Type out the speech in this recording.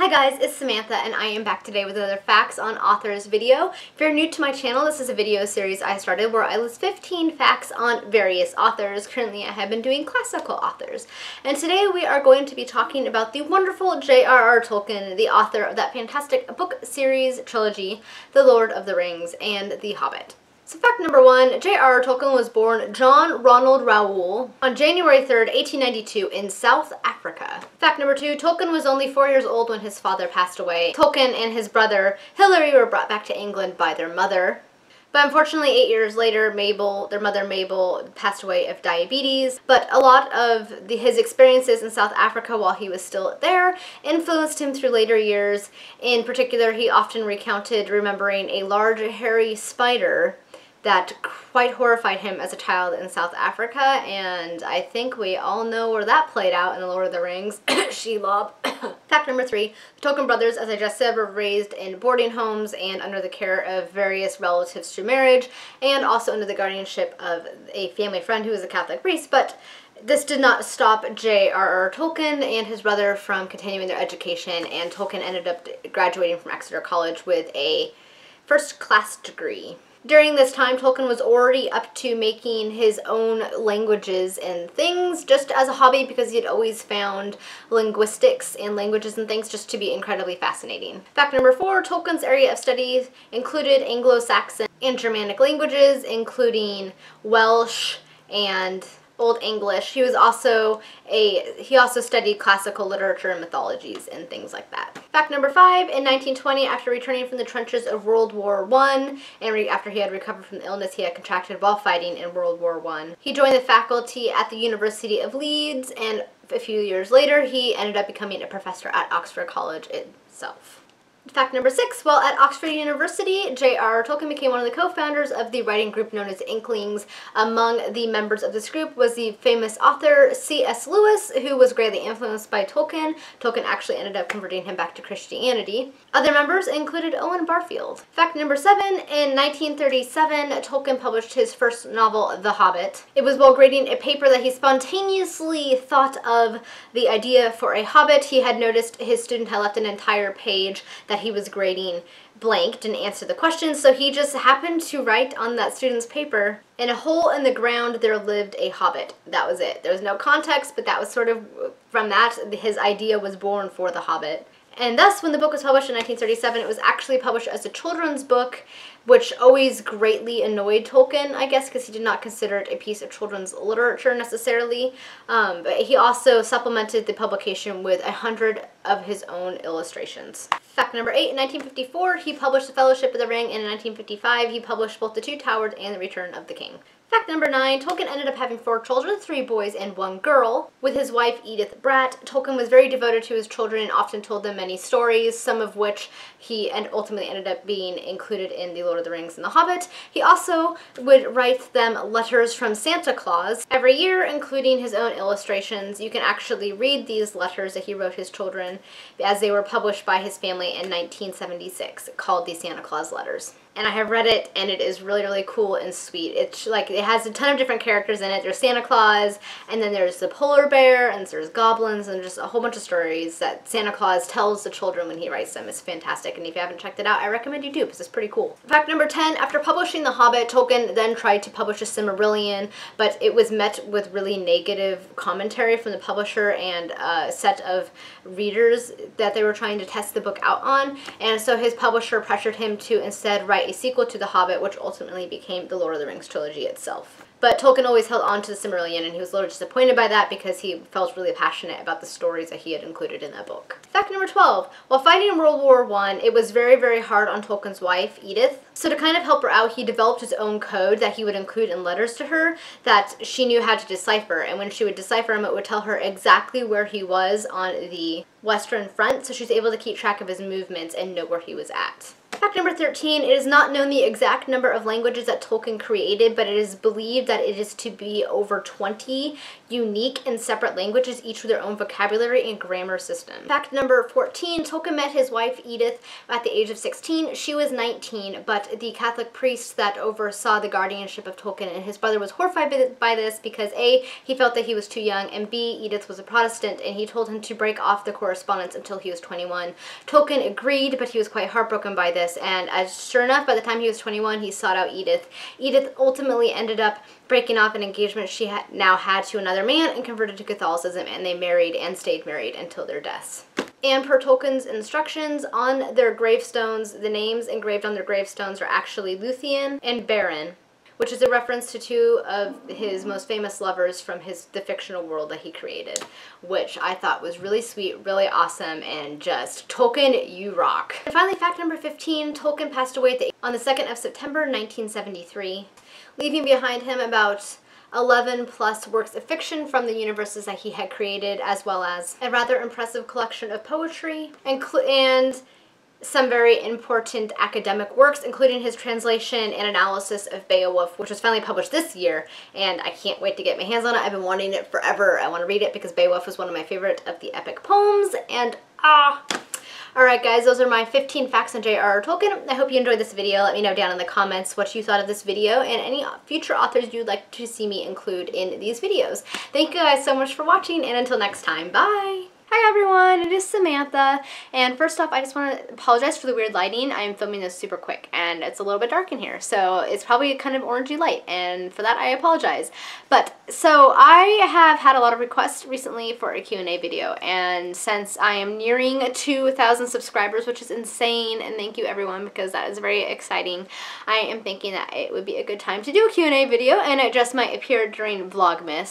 Hi guys, it's Samantha and I am back today with another Facts on Authors video. If you're new to my channel, this is a video series I started where I list 15 facts on various authors. Currently I have been doing classical authors. And today we are going to be talking about the wonderful JRR Tolkien, the author of that fantastic book series trilogy, The Lord of the Rings and The Hobbit. So fact number one, J.R.R. Tolkien was born John Ronald Reuel on January 3rd, 1892 in South Africa. Fact number two, Tolkien was only 4 years old when his father passed away. Tolkien and his brother Hilary were brought back to England by their mother. But unfortunately, 8 years later, their mother Mabel, passed away of diabetes. But a lot of his experiences in South Africa while he was still there influenced him through later years. In particular, he often recounted remembering a large hairy spider that quite horrified him as a child in South Africa, and I think we all know where that played out in The Lord of the Rings. Shelob. Fact number three, the Tolkien brothers, as I just said, were raised in boarding homes and under the care of various relatives through marriage, and also under the guardianship of a family friend who was a Catholic priest, but this did not stop J.R.R. Tolkien and his brother from continuing their education, and Tolkien ended up graduating from Exeter College with a first-class degree. During this time, Tolkien was already up to making his own languages and things just as a hobby because he had always found linguistics and languages and things just to be incredibly fascinating. Fact number four, Tolkien's area of study included Anglo-Saxon and Germanic languages, including Welsh and Old English. He also studied classical literature and mythologies and things like that. Fact number five, in 1920, after returning from the trenches of World War I, and after he had recovered from the illness he had contracted while fighting in World War I, he joined the faculty at the University of Leeds, and a few years later, he ended up becoming a professor at Oxford College itself. Fact number six, while at Oxford University, J.R.R. Tolkien became one of the co-founders of the writing group known as Inklings. Among the members of this group was the famous author C.S. Lewis, who was greatly influenced by Tolkien. Tolkien actually ended up converting him back to Christianity. Other members included Owen Barfield. Fact number seven, in 1937, Tolkien published his first novel, The Hobbit. It was while grading a paper that he spontaneously thought of the idea for a Hobbit. He had noticed his student had left an entire page that he was grading blank, didn't answer the questions, so he just happened to write on that student's paper, "In a hole in the ground there lived a hobbit." That was it. There was no context, but that was sort of, from that, his idea was born for The Hobbit. And thus, when the book was published in 1937, it was actually published as a children's book, which always greatly annoyed Tolkien, I guess, because he did not consider it a piece of children's literature necessarily. But he also supplemented the publication with 100 of his own illustrations. Fact number eight, in 1954, he published The Fellowship of the Ring, and in 1955, he published both The Two Towers and The Return of the King. Fact number nine, Tolkien ended up having 4 children, 3 boys and 1 girl. With his wife Edith Bratt, Tolkien was very devoted to his children and often told them many stories, some of which he ultimately ended up being included in The Lord of the Rings and The Hobbit. He also would write them letters from Santa Claus every year, including his own illustrations. You can actually read these letters that he wrote his children as they were published by his family in 1976, called the Santa Claus Letters. And I have read it, and it is really, really cool and sweet. It's like, it has a ton of different characters in it. There's Santa Claus, and then there's the polar bear, and there's goblins, and just a whole bunch of stories that Santa Claus tells the children when he writes them. It's fantastic, and if you haven't checked it out, I recommend you do, because it's pretty cool. Fact number 10, after publishing The Hobbit, Tolkien then tried to publish a Silmarillion, but it was met with really negative commentary from the publisher and a set of readers that they were trying to test the book out on, and so his publisher pressured him to instead write a sequel to The Hobbit, which ultimately became the Lord of the Rings trilogy itself. But Tolkien always held on to the Silmarillion, and he was a little disappointed by that because he felt really passionate about the stories that he had included in that book. Fact number 12. While fighting in World War I, it was very, very hard on Tolkien's wife, Edith. So to kind of help her out, he developed his own code that he would include in letters to her that she knew how to decipher. And when she would decipher him, it would tell her exactly where he was on the Western Front, so she was able to keep track of his movements and know where he was at. Fact number 13, it is not known the exact number of languages that Tolkien created, but it is believed that it is to be over 20 unique and separate languages, each with their own vocabulary and grammar system. Fact number 14, Tolkien met his wife Edith at the age of 16. She was 19, but the Catholic priest that oversaw the guardianship of Tolkien and his brother was horrified by this because A, he felt that he was too young, and B, Edith was a Protestant, and he told him to break off the correspondence until he was 21. Tolkien agreed, but he was quite heartbroken by this, and as sure enough, by the time he was 21, he sought out Edith. Edith ultimately ended up breaking off an engagement she now had to another man and converted to Catholicism, and they married and stayed married until their deaths. And per Tolkien's instructions, on their gravestones, the names engraved on their gravestones are actually Luthien and Beren, which is a reference to two of his most famous lovers from the fictional world that he created, which I thought was really sweet, really awesome, and just, Tolkien, you rock. And finally, fact number 15, Tolkien passed away on the 2nd of September, 1973, leaving behind him about 11 plus works of fiction from the universes that he had created, as well as a rather impressive collection of poetry and some very important academic works, including his translation and analysis of Beowulf, which was finally published this year, and I can't wait to get my hands on it. I've been wanting it forever. I want to read it because Beowulf is one of my favorite of the epic poems, and Alright guys, those are my 15 facts on JRR Tolkien. I hope you enjoyed this video. Let me know down in the comments what you thought of this video and any future authors you'd like to see me include in these videos. Thank you guys so much for watching, and until next time, bye! Hi everyone, it is Samantha, and first off I just want to apologize for the weird lighting. I am filming this super quick and it's a little bit dark in here, so it's probably kind of orangey light, and for that I apologize. But so I have had a lot of requests recently for a Q&A video, and since I am nearing 2,000 subscribers, which is insane, and thank you everyone because that is very exciting, I am thinking that it would be a good time to do a Q&A video, and it just might appear during Vlogmas.